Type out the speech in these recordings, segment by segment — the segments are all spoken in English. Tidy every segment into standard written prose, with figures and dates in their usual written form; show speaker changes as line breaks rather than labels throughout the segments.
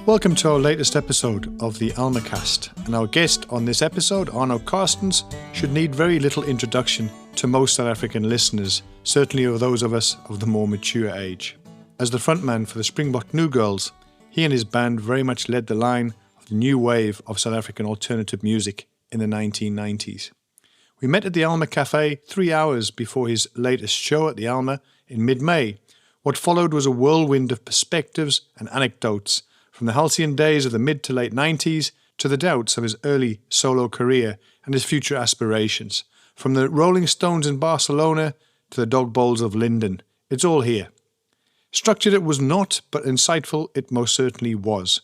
Welcome to our latest episode of the AlmaCast, and our guest on this episode, Arno Carstens, should need very little introduction to most South African listeners, certainly of those of us of the more mature age. As the frontman for the Springbok Nude Girls, he and his band very much led the line of the new wave of South African alternative music in the 1990s. We met at the Alma Cafe 3 hours before his latest show at the Alma in mid-May. What followed was a whirlwind of perspectives and anecdotes from the halcyon days of the mid to late 90s to the doubts of his early solo career and his future aspirations. From the Rolling Stones in Barcelona to the dog bowls of Linden, it's all here. Structured it was not, but insightful it most certainly was.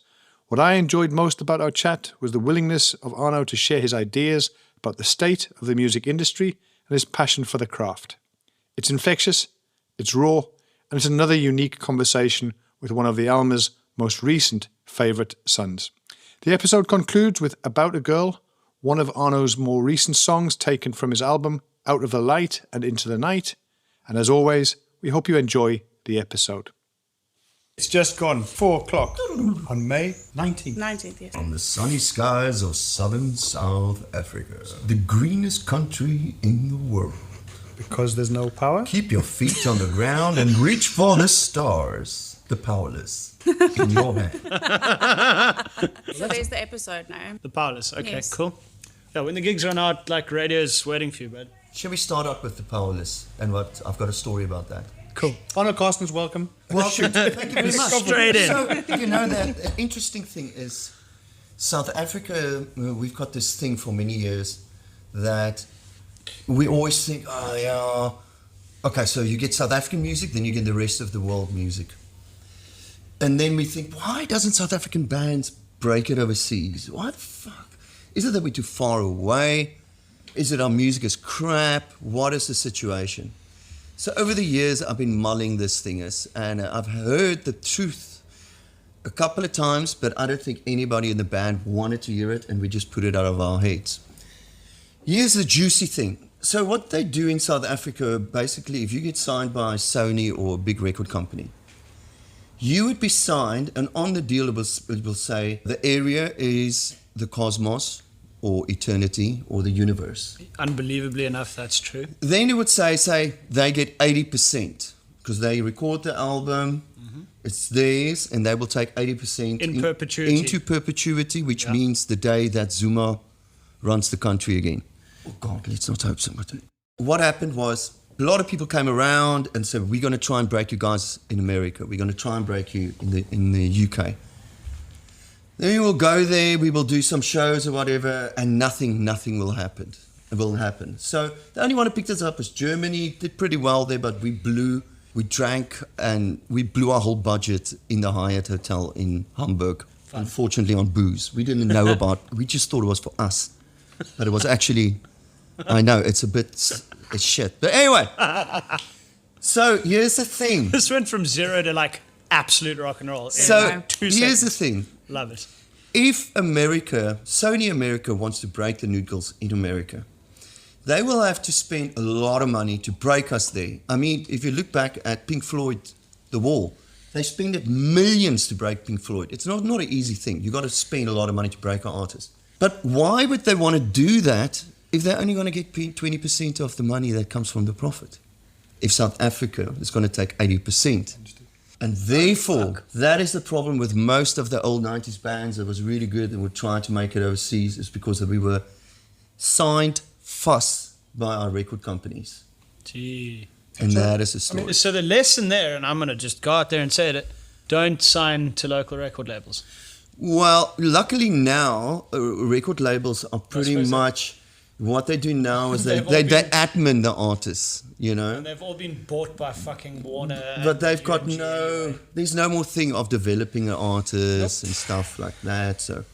What I enjoyed most about our chat was the willingness of Arno to share his ideas about the state of the music industry and his passion for the craft. It's infectious, it's raw, and it's another unique conversation with one of the Alma's most recent favourite sons. The episode concludes with About a Girl, one of Arno's more recent songs taken from his album Out of the Light and Into the Night. And as always, we hope you enjoy the episode. It's just gone 4 o'clock on May 19th.
19th, yes.
On the sunny skies of southern South Africa, the greenest country in the world.
Because there's no power?
Keep your feet on the ground and reach for the stars. The powerless in your hand.
So there's the episode now.
The powerless. Okay,
Yes.
cool. Yeah, when the gigs run out, like radio's waiting for you, bud.
Shall we start out with the powerless? And what I've got a story about that.
Cool.
Arno Carstens, welcome.
Well, thank you very much.
Straight in.
So, you know, the interesting thing is South Africa, we've got this thing for many years that we always think, oh, yeah. Okay, so you get South African music, then you get the rest of the world music. And then we think, why doesn't South African bands break it overseas? Why the fuck? Is it that we're too far away? Is it our music is crap? What is the situation? So over the years, I've been mulling this thing, and I've heard the truth a couple of times, but I don't think anybody in the band wanted to hear it, and we just put it out of our heads. Here's the juicy thing. So what they do in South Africa, basically, if you get signed by Sony or a big record company, you would be signed, and on the deal it will say the area is the cosmos or eternity or the universe.
Unbelievably enough, that's true.
Then it would say they get 80% because they record the album, it's theirs, and they will take 80%
In perpetuity.
into perpetuity, which means the day that Zuma runs the country again. Oh God, let's not hope so. What happened was, a lot of people came around and said, we're going to try and break you guys in America. We're going to try and break you in the UK. Then we will go there, we will do some shows or whatever, and nothing will happen. It will happen. So the only one who picked us up was Germany. Did pretty well there, but we drank, and we blew our whole budget in the Hyatt Hotel in Hamburg. Fun. Unfortunately on booze. We didn't know we just thought it was for us. But it was actually, I know, it's shit. But anyway, so here's the thing.
This went from zero to like absolute rock and roll. In
So
2
here's
seconds.
the thing.
Love it.
If Sony America wants to break the Nude Girls in America, they will have to spend a lot of money to break us there. I mean, if you look back at Pink Floyd, The Wall, they spent millions to break Pink Floyd. It's not an easy thing. You've got to spend a lot of money to break an artist. But why would they want to do that if they're only going to get 20% of the money that comes from the profit? If South Africa is going to take 80%. And therefore, that is the problem with most of the old 90s bands that was really good and were trying to make it overseas, is because we were signed fuss by our record companies.
Gee.
And that is the story.
So the lesson there, and I'm going to just go out there and say it, don't sign to local record labels.
Well, luckily now, record labels are pretty much, what they do now is they admin the artists, you know.
And they've all been bought by fucking Warner.
But they've got there's no more thing of developing an artist and stuff like that. So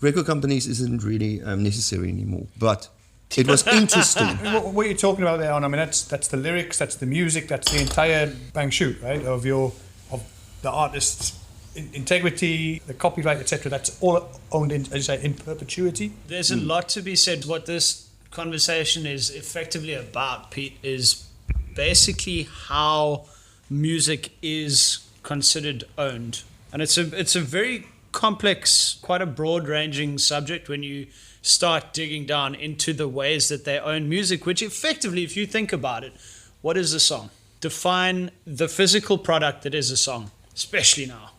record companies isn't really necessary anymore. But it was interesting.
What you're talking about there, Arno, I mean, that's the lyrics, that's the music, that's the entire bang shoot, right? Of the artist's integrity, the copyright, etc. That's all owned in, as you say, in perpetuity.
There's a lot to be said. What this conversation is effectively about, Pete, is basically how music is considered owned, and it's a very complex, quite a broad-ranging subject when you start digging down into the ways that they own music, which effectively, if you think about it, what is a song? Define the physical product that is a song, especially now.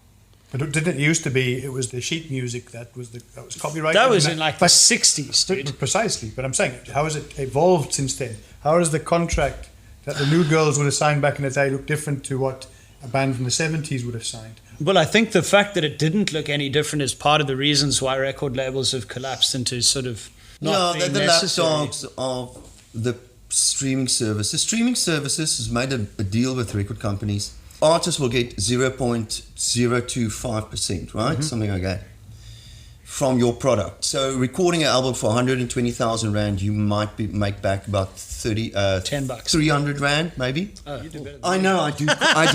But didn't it used to be, it was the sheet music that was copyrighted?
That was in like the 60s, dude.
Precisely, but I'm saying, how has it evolved since then? How does the contract that the Nude Girls would have signed back in the day look different to what a band from the 70s would have signed?
Well, I think the fact that it didn't look any different is part of the reasons why record labels have collapsed into sort of not being
the
necessary.
lapdogs of the streaming service. The streaming services has made a deal with record companies. Artists will get 0.025%, right? Something like that, from your product. So recording an album for 120,000 Rand, you might make back about $10, 300 Rand, maybe.
Oh, you do better than
I know, I do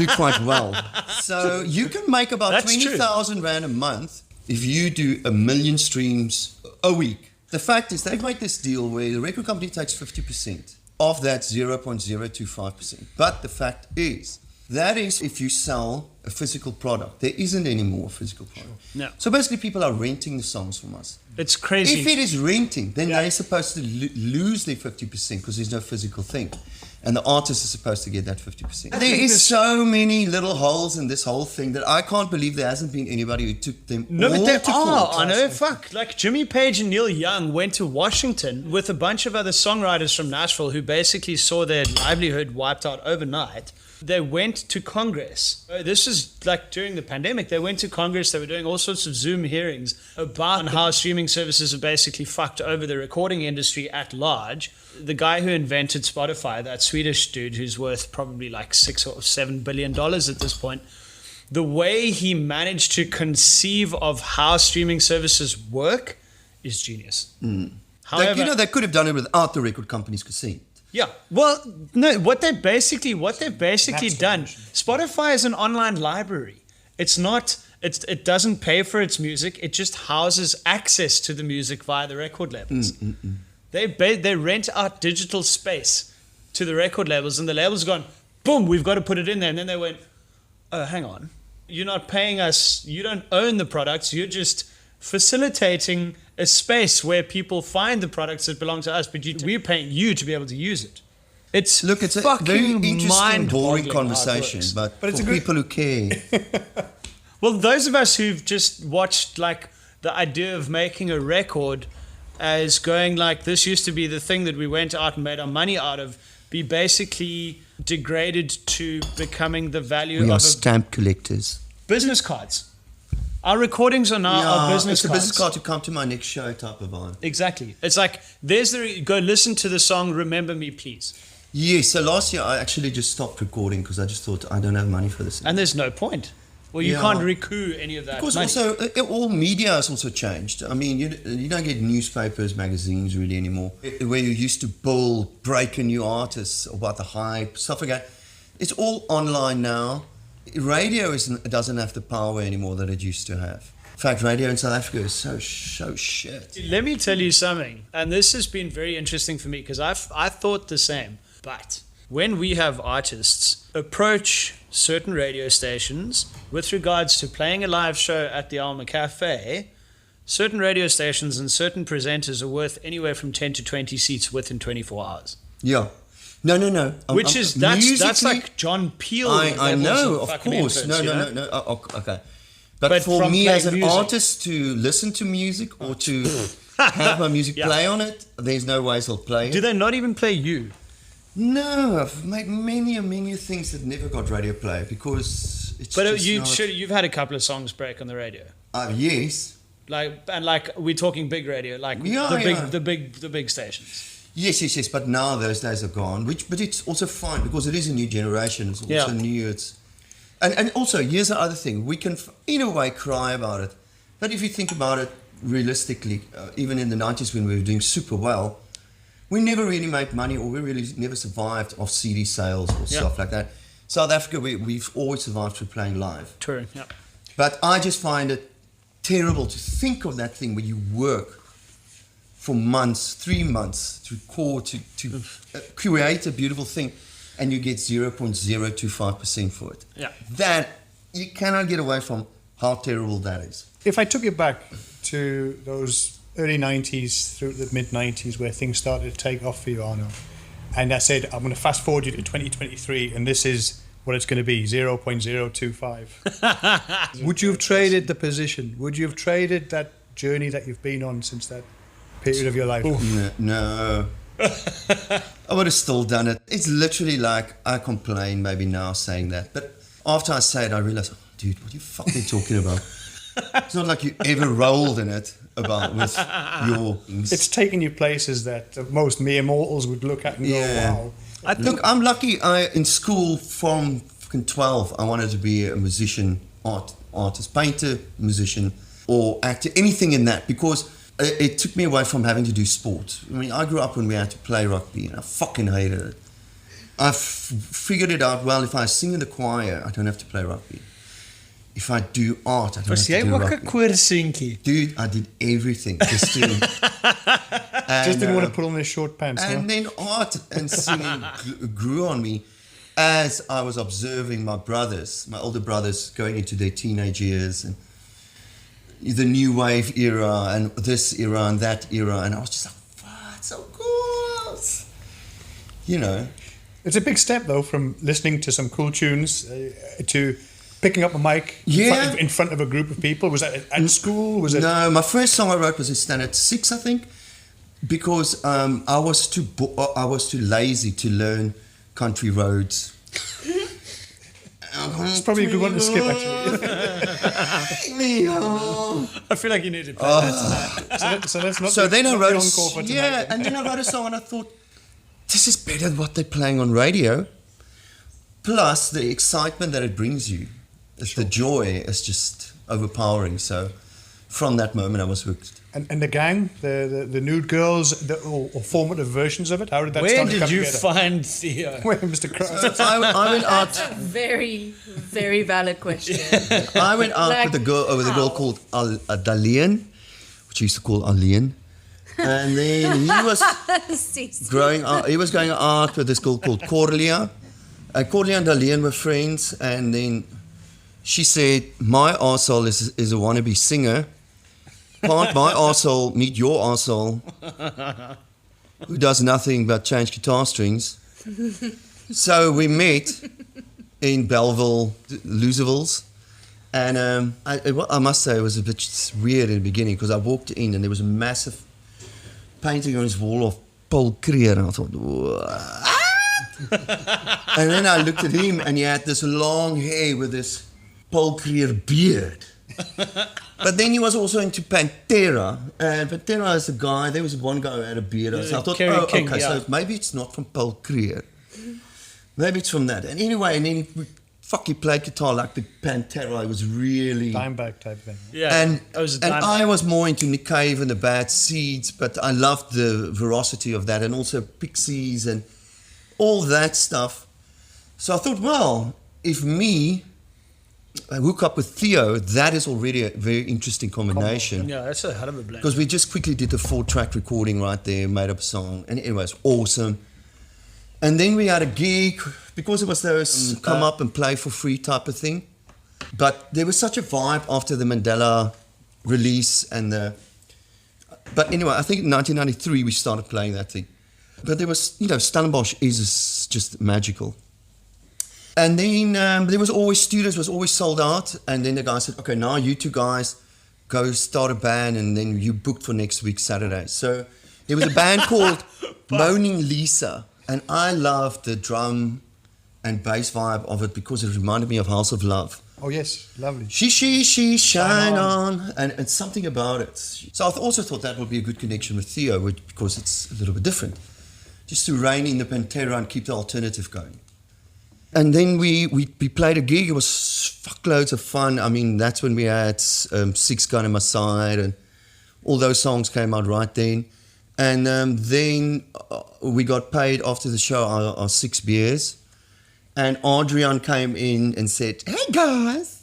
quite well. So you can make about
That's
20,000 Rand a month if you do 1 million streams a week. The fact is, they've made this deal where the record company takes 50% of that 0.025%. But the fact is, that is if you sell a physical product. There isn't any more physical product.
No.
So basically people are renting the songs from us.
It's crazy.
If it is renting, then they're supposed to lose their 50% because there's no physical thing. And the artist is supposed to get that 50%. There is so many little holes in this whole thing that I can't believe there hasn't been anybody who took them all
but there
to
are.
court.
I know, fuck. Like Jimmy Page and Neil Young went to Washington with a bunch of other songwriters from Nashville who basically saw their livelihood wiped out overnight. They went to Congress. This is like during the pandemic. They went to Congress. They were doing all sorts of Zoom hearings about how streaming services have basically fucked over the recording industry at large. The guy who invented Spotify, that Swedish dude who's worth probably like $6 or $7 billion at this point, the way he managed to conceive of how streaming services work is genius. However,
they could have done it without the record companies consent.
Yeah. Well, no, what they've basically done, Spotify is an online library. It doesn't pay for its music. It just houses access to the music via the record labels. They rent out digital space to the record labels, and the labels gone, boom, we've got to put it in there. And then they went, oh, hang on. You're not paying us. You don't own the products. You're just facilitating a space where people find the products that belong to us, but we're paying you to be able to use it. It's
a very interesting, boring conversation, but it's for people who care.
Well, those of us who've just watched like the idea of making a record as going like this used to be the thing that we went out and made our money out of, be basically degraded to becoming the value
We are
of
stamp collectors.
business cards. Our recordings are now our business
it's
cards.
a business card to come to my next show type of vibe.
Exactly. It's like, go listen to the song Remember Me, Please.
Yes, so last year I actually just stopped recording because I just thought I don't have money for this.
And there's no point. Well, you can't recoup any of that
Because
money.
also, all media has also changed. I mean, you don't get newspapers, magazines really anymore. Where you used to break a new artist about the hype, stuff like that. It's all online now. Radio doesn't have the power anymore that it used to have. In fact, radio in South Africa is so shit.
Let me tell you something, and this has been very interesting for me because I thought the same. But when we have artists approach certain radio stations with regards to playing a live show at the Alma Cafe, certain radio stations and certain presenters are worth anywhere from 10 to 20 seats within 24 hours.
Yeah. No.
That's like John Peel.
I know, of course. No. Okay. But for me as an artist to listen to music or to have my music play on it, there's no ways I'll play it.
Do they not even play you?
No, I've made many things that never got radio play because it's.
But you've had a couple of songs break on the radio.
Yes.
Like we're talking big radio, like the big stations.
Yes. But now those days are gone. But it's also fine because it is a new generation. It's also new. And also here's the other thing: we can, in a way, cry about it. But if you think about it realistically, even in the 90s when we were doing super well, we never really made money, or we really never survived off CD sales or stuff like that. South Africa, we've always survived through playing live.
Touring, yeah.
But I just find it terrible to think of that thing where you work for months, 3 months, to record, to create a beautiful thing, and you get 0.025% for it.
Yeah.
That you cannot get away from how terrible that is.
If I took you back to those early 90s through the mid 90s where things started to take off for you, Arno, and I said, I'm going to fast forward you to 2023 and this is what it's going to be, 0.025. Would you have traded the position? Would you have traded that journey that you've been on since that period of your life?
No. I would have still done it. It's literally like, I complain maybe now saying that, but after I say it, I realize, dude, what are you fucking talking about? It's not like you ever rolled in it about with your...
It's taken you places that most mere mortals would look at and go, wow.
Look, I'm lucky. In school from fucking 12, I wanted to be a musician, artist, painter, musician, or actor, anything in that, because it took me away from having to do sport. I mean, I grew up when we had to play rugby, and I fucking hated it. I figured it out, well, if I sing in the choir, I don't have to play rugby. If I do art, I don't have to do rugby. Dude, I did everything. Just didn't
want to put on their short pants.
And then art and singing grew on me as I was observing my older brothers going into their teenage years and the new wave era and this era and that era. And I was just like, wow, it's so cool. You know.
It's a big step, though, from listening to some cool tunes to picking up a mic in front of a group of people. Was that at school?
No, my first song I wrote was in standard 6, I think, because I was too lazy to learn country roads.
It's probably a good one to skip, actually.
I feel like you need to play that.
So let's not.
So then I wrote
encore for tonight,
and then I wrote a song, and I thought, this is better than what they're playing on radio. Plus, the excitement that it brings you, the joy is just overpowering. So, from that moment, I was hooked.
And the gang, the Nude Girls, or formative versions of it. How did that
Where
start
did
to come
you
together?
find Theo?
Where, Mr. Cross?
I went out.
That's a very, very valid question.
I went out
Like,
with a girl called Dalian, which I used to call Alien. And then he was growing up. He was going out with this girl called Corlia. Corlia and Dalian were friends. And then she said, "My arsehole is a wannabe singer. Can't my arsehole meet your arsehole, who does nothing but change guitar strings?" So we met in Belleville, Loservilles. And I must say it was a bit weird in the beginning because I walked in and there was a massive painting on his wall of Paul Creer, and I thought, what? And then I looked at him and he had this long hair with this Paul Creer beard. But then he was also into Pantera, and Pantera is a guy, there was one guy who had a beard. So I thought,
King,
so maybe it's not from Paul Creer. Maybe it's from that. And anyway, and then he played guitar like the Pantera. It was really...
Dimebag type thing.
Yeah,
and
it
I was more into Nick Cave and the Bad Seeds, but I loved the veracity of that, and also Pixies and all that stuff. So I thought, well, if I hook up with Theo, that is already a very interesting combination.
Yeah, that's a hell of a blend.
Because we just quickly did the 4-track recording right there, made up a song, and anyway, it was awesome. And then we had a gig, because it was those come up and play for free type of thing. But there was such a vibe after the Mandela release But anyway, I think in 1993 we started playing that thing. But there was, Stellenbosch is just magical. And then there was always, studios was always sold out. And then the guy said, okay, now you two guys go start a band, and then you booked for next week, Saturday. So there was a band called Moaning Lisa. And I loved the drum and bass vibe of it because it reminded me of House of Love.
Oh, yes. Lovely.
She, shine on. And something about it. So I also thought that would be a good connection with Theo because it's a little bit different. Just to rein in the Pantera and keep the alternative going. And then we played a gig. It was fuckloads of fun. I mean, that's when we had Six Gun on My Side, and all those songs came out right then. And then we got paid after the show our 6 beers. And Adrian came in and said, "Hey guys,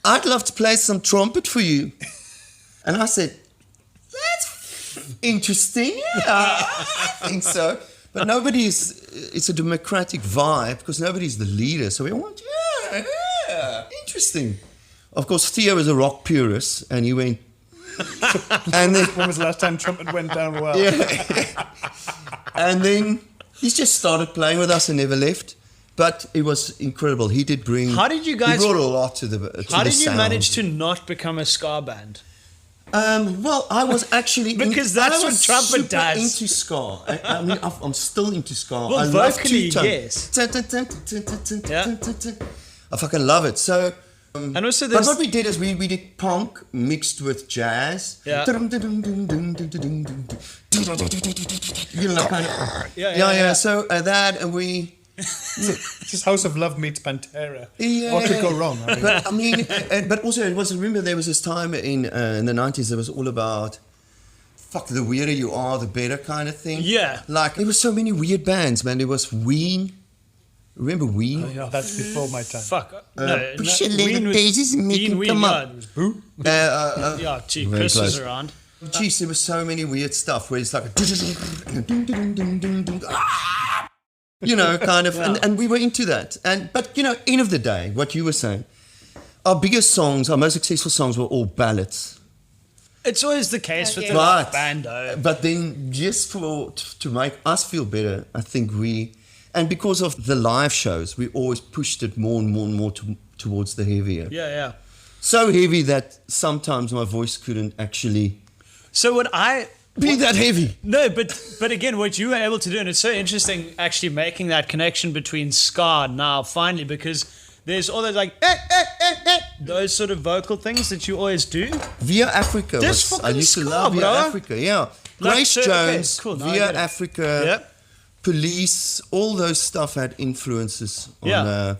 I'd love to play some trumpet for you." And I said, "That's interesting. Yeah, I think so." But it's a democratic vibe because nobody's the leader. So we went, yeah, interesting. of course, Theo is a rock purist, and he went. And then,
When was the last time trumpet went down well?
yeah. And then he just started playing with us and never left. But it was incredible. He did bring.
How did you guys?
He brought a lot to the.
How did you manage to not become a ska band?
Well, I was actually
Because that's
I
what
was
trumpet
super
does.
Into ska. I mean, I'm still into ska.
Well,
I love
vocally,
two-tone.
yes. Yeah.
I fucking love it. So.
And also,
But
there's
what we did is we did punk mixed with jazz.
Yeah.
You know, kind of.
Yeah.
So that, and we.
It's just House of Love meets Pantera.
Yeah.
What could go wrong? I mean,
But I mean, but also it was. Remember, there was this time in the 90s. It was all about, fuck, the weirder you are, the better kind of thing.
Yeah.
Like there was so many weird bands, man. There was Ween. Remember Ween?
yeah, that's before my time.
fuck.
Push a
Ween
little
was-
daisies and make
Ween,
them
Ween,
come
yeah,
up.
it was-
Boo.
Yeah, gee,
Very
Chris was
close.
around.
Jeez, there was so many weird stuff where it's like, you know, kind of, and we were into that. But you know, end of the day, what you were saying, our biggest songs, our most successful songs were all ballads.
It's always the case with the
But-
rock band, though.
But then, just to make us feel better, I think and because of the live shows, we always pushed it more and more and more towards the heavier.
Yeah.
So heavy that sometimes my voice couldn't actually
So what I
be that heavy.
No, but again, what you were able to do, and it's so interesting actually making that connection between ska now finally, because there's all those like those sort of vocal things that you always do.
Via Africa.
This
I
fucking
used to
ska,
love Via
bro.
Africa, yeah.
Like,
Grace
so- okay,
Jones,
cool, now I
Via
get it.
Africa,
Yep.
Police, all those stuff had influences on
Yeah.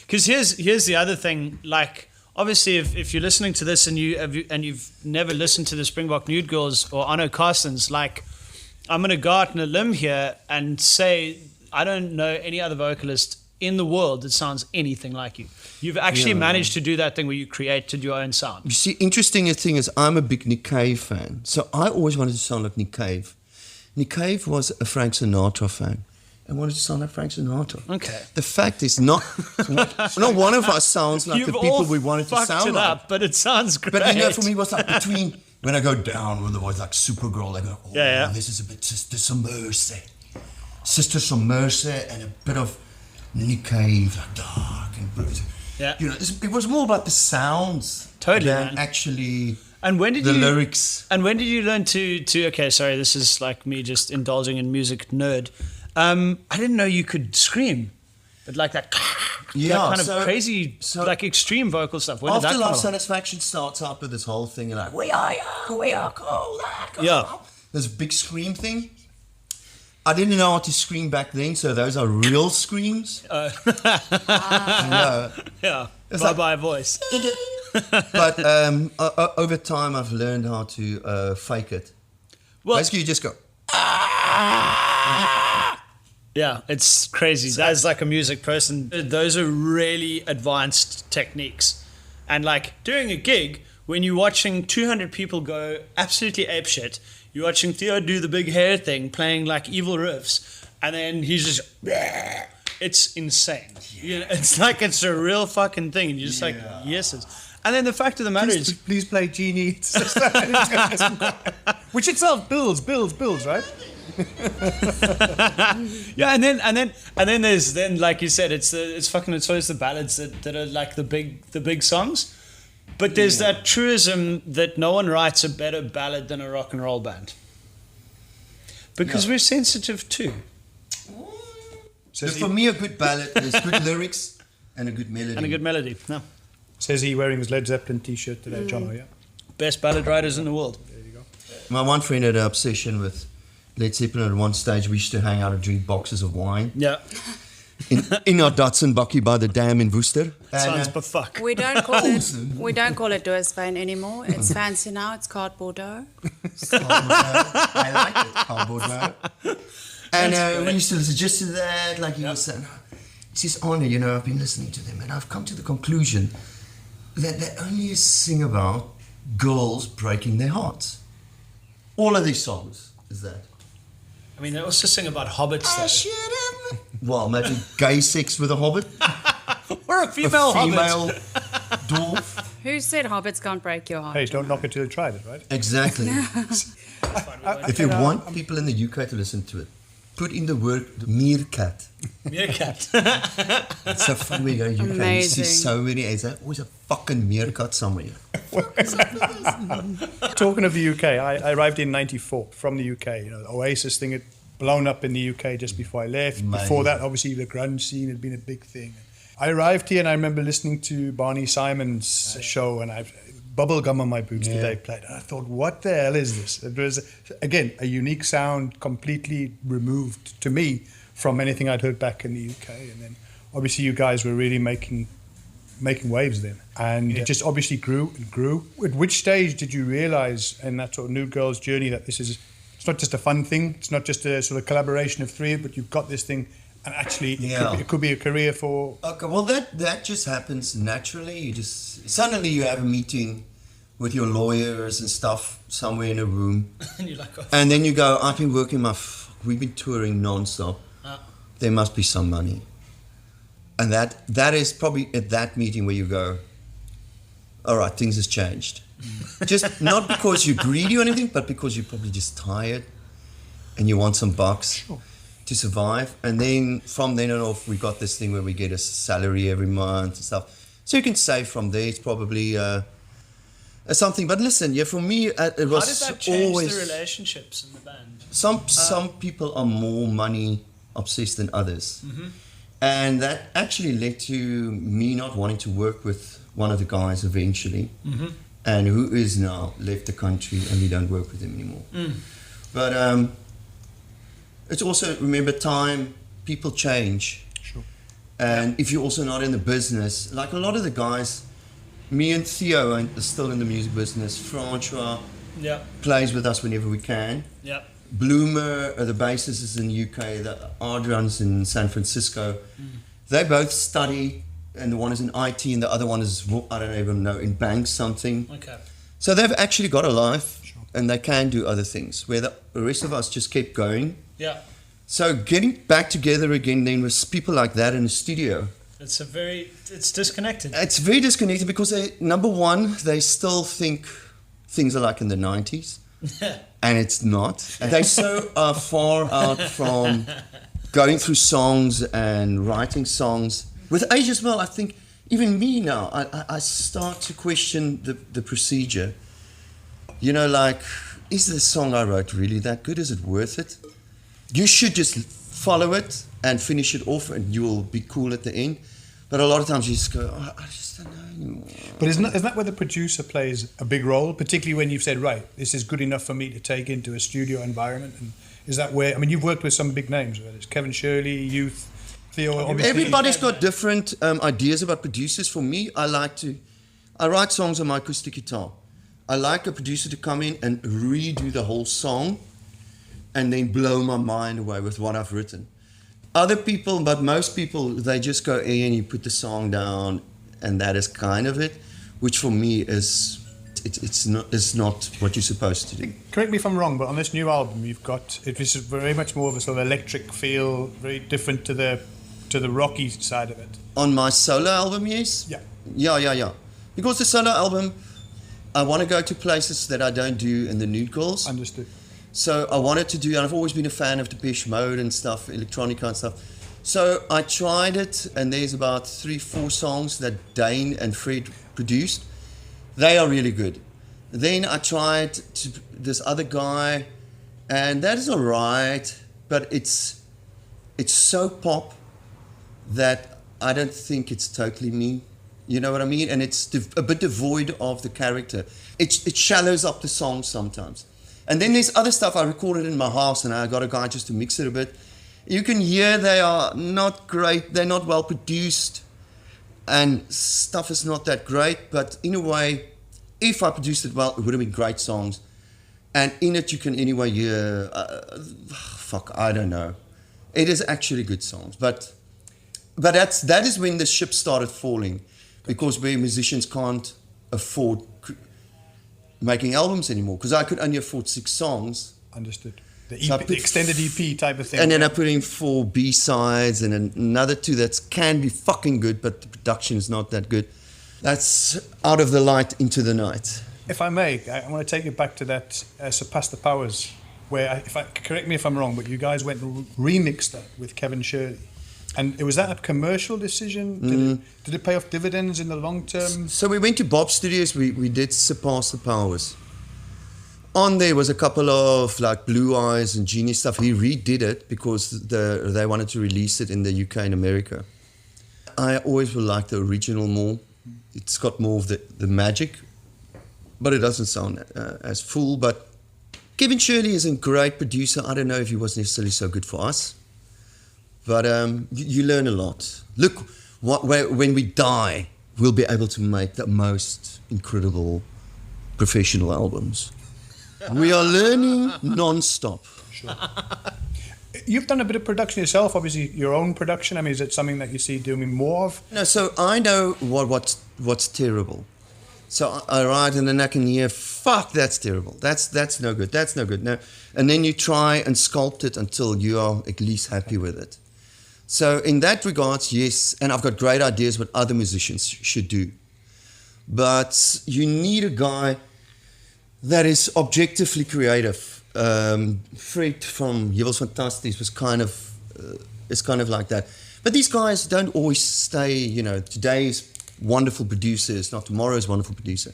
Because here's the other thing. Like, obviously, if you're listening to this and you've never listened to the Springbok Nude Girls or Arno Carstens, like, I'm gonna go out on a limb here and say I don't know any other vocalist in the world that sounds anything like you. You've actually managed to do that thing where you created your own sound.
You see, interesting thing is I'm a big Nick Cave fan. So I always wanted to sound like Nick Cave. Nick Cave was a Frank Sinatra fan. I wanted to sound like Frank Sinatra.
Okay.
The fact is not one of us sounds like
You've
the people
all
we wanted to
fucked
sound
it
like.
up, but it sounds great.
But you know, for me, it was like between when I go down with the voice like Supergirl, I go, oh,
Yeah.
this is a bit Sister Some Mercy. Sister Some Mercy and a bit of Nick Cave, like dark and blues.
Yeah.
You know, it was more about the sounds
Totally,
than
man.
actually
And when did
the
you
lyrics.
And when did you learn to okay, sorry, this is like me just indulging in music nerd. I didn't know you could scream. But like that,
Yeah,
that kind of
so-
crazy,
so-
like extreme vocal stuff. When did that
After
come
Love
along?
Satisfaction starts out with this whole thing, you're like, we are young, we are cold.
Yeah.
There's a big scream thing. I didn't know how to scream back then, so those are real screams.
Yeah,
It's
bye-bye voice.
But over time, I've learned how to fake it.
Well,
Basically, you just go.
yeah, it's crazy. As like a music person, those are really advanced techniques. And like doing a gig, when you're watching 200 people go absolutely apeshit, you're watching Theo do the big hair thing, playing like evil riffs, and then he's just, it's insane. You know, it's like it's a real fucking thing. And you're just like, yeses. And then the fact of the matter is,
Please play Genie. Which itself builds, right?
yeah, and then there's like you said, it's always the ballads that are like the big songs. But there's that truism that no one writes a better ballad than a rock and roll band. Because we're sensitive too.
So for me, a good ballad is good lyrics and a good melody.
And a good melody. No.
Says he wearing his Led Zeppelin t-shirt today, John. Yeah.
Best ballad writers in the world.
There you go.
My one friend had an obsession with Led Zeppelin. At one stage, we used to hang out and drink boxes of wine
Yeah.
in our Datsun bakkie by the dam in Worcester.
Sounds
And,
befuck.
We don't call it Doorsbane anymore. It's fancy now. It's cardboard dough.
I like it, cardboard dough. And we used to listen just to that, like he was saying. He says, Arno, you know, I've been listening to them and I've come to the conclusion that they only sing about girls breaking their hearts. All of these songs is that.
I mean, they also sing about hobbits though.
Well, maybe gay sex with a hobbit,
Or a female hobbit.
female dwarf.
Who said hobbits can't break your heart?
Hey, don't knock it till you tried it, right?
Exactly. If you want people in the UK to listen to it, put in the word meerkat.
Meerkat.
It's so fun when you go to UK.
Amazing.
You see so many. There's always a fucking meerkat somewhere.
Talking of the UK, I arrived in '94 from the UK. You know, the Oasis thing had blown up in the UK just before I left.
Amazing.
Before that, obviously, the grunge scene had been a big thing. I arrived here and I remember listening to Barney Simon's show, and I've bubblegum on my boots the day it played. And I thought, what the hell is this? It was, again, a unique sound, completely removed to me from anything I'd heard back in the UK. And then obviously you guys were really making waves then. And it just obviously grew and grew. At which stage did you realise in that sort of Nude Girls journey that it's not just a fun thing, it's not just a sort of collaboration of three, but you've got this thing and actually it could be a career for...
Okay, well that just happens naturally. You just suddenly you have a meeting with your lawyers and stuff somewhere in a room,
And you're like, oh,
and then you go, I've been working we've been touring non-stop. There must be some money. And that is probably at that meeting where you go, all right, things has changed. Just not because you're greedy or anything, but because you're probably just tired and you want some bucks to survive. And then from then on off, we got this thing where we get a salary every month and stuff. So you can save from there. It's probably something. But listen, for me, it was
how did that change
always...
the relationships in the band?
Some people are more money obsessed than others. And that actually led to me not wanting to work with one of the guys eventually, and who is now left the country, and we don't work with him anymore. But it's also, remember, time, people change.
Sure.
And if you're also not in the business, like a lot of the guys, me and Theo are still in the music business. Francois plays with us whenever we can.
Yeah.
Bloomer, the bassist, is in the UK. The Adrian's in San Francisco. They both study, and the one is in IT, and the other one is, I don't even know, in banks something.
Okay.
So they've actually got a life, and they can do other things, where the rest of us just kept going.
Yeah.
So getting back together again then with people like that in the studio,
It's disconnected.
it's very disconnected because number one, they still think things are like in the 90s. And it's not. They so far out from going through songs and writing songs. With age as well, I think even me now, I start to question the procedure. You know, like, is the song I wrote really that good? Is it worth it? You should just follow it and finish it off, and you'll be cool at the end. But a lot of times you just go, I just don't know anymore.
But isn't that where the producer plays a big role, particularly when you've said, right, this is good enough for me to take into a studio environment? And is that where, I mean, you've worked with some big names, right? It's Kevin Shirley, Youth, Theo, obviously.
Everybody's got different ideas about producers. For me, I write songs on my acoustic guitar. I like a producer to come in and redo the whole song and then blow my mind away with what I've written. Other people, but most people, they just go in and you put the song down, and that is kind of it, which for me is it's not what you're supposed to do.
Correct me if I'm wrong, but on this new album, you've got it is very much more of a sort of electric feel, very different to the rocky side of it.
On my solo album, yes. Yeah. Because the solo album, I want to go to places that I don't do in the Nude Girls.
Understood.
So I wanted to do, and I've always been a fan of Depeche Mode and stuff, electronica and stuff. So I tried it, and there's about 3-4 songs that Dane and Fred produced. They are really good. Then I tried this other guy, and that is all right, but it's so pop that I don't think it's totally me. You know what I mean? And it's a bit devoid of the character. It shallows up the song sometimes. And then there's other stuff I recorded in my house, and I got a guy just to mix it a bit. You can hear they are not great, they're not well produced, and stuff is not that great, but in a way, if I produced it well, it would have been great songs. And in it, you can anyway hear, I don't know. It is actually good songs, but that is when the ship started falling, because where musicians can't afford making albums anymore, because I could only afford 6 songs.
Understood. The extended EP type of thing.
And then I put in 4 B-sides and another 2 that can be fucking good, but the production is not that good. That's out of the light into the night.
If I may, I want to take it back to that Surpass the Powers, where, correct me if I'm wrong, but you guys went and remixed that with Kevin Shirley. And was that a commercial decision? Did it pay off dividends in the long term?
So we went to Bob's Studios, we did Surpass the Powers. On there was a couple of like Blue Eyes and Genie stuff. He redid it because they wanted to release it in the UK and America. I always will like the original more. It's got more of the magic, but it doesn't sound as full. But Kevin Shirley is a great producer. I don't know if he was necessarily so good for us, but you learn a lot. Look, when we die, we'll be able to make the most incredible professional albums. We are learning non-stop.
Sure. You've done a bit of production yourself, obviously your own production. I mean, is it something that you see doing more of?
No, so I know what's terrible. So I write and then I can hear, fuck, that's terrible. That's no good. That's no good. No. And then you try and sculpt it until you are at least happy with it. So in that regards, yes, and I've got great ideas what other musicians should do. But you need a guy that is objectively creative. Fred from Jewels Fantasties was kind of like that. But these guys don't always stay, today's wonderful producer is not tomorrow's wonderful producer.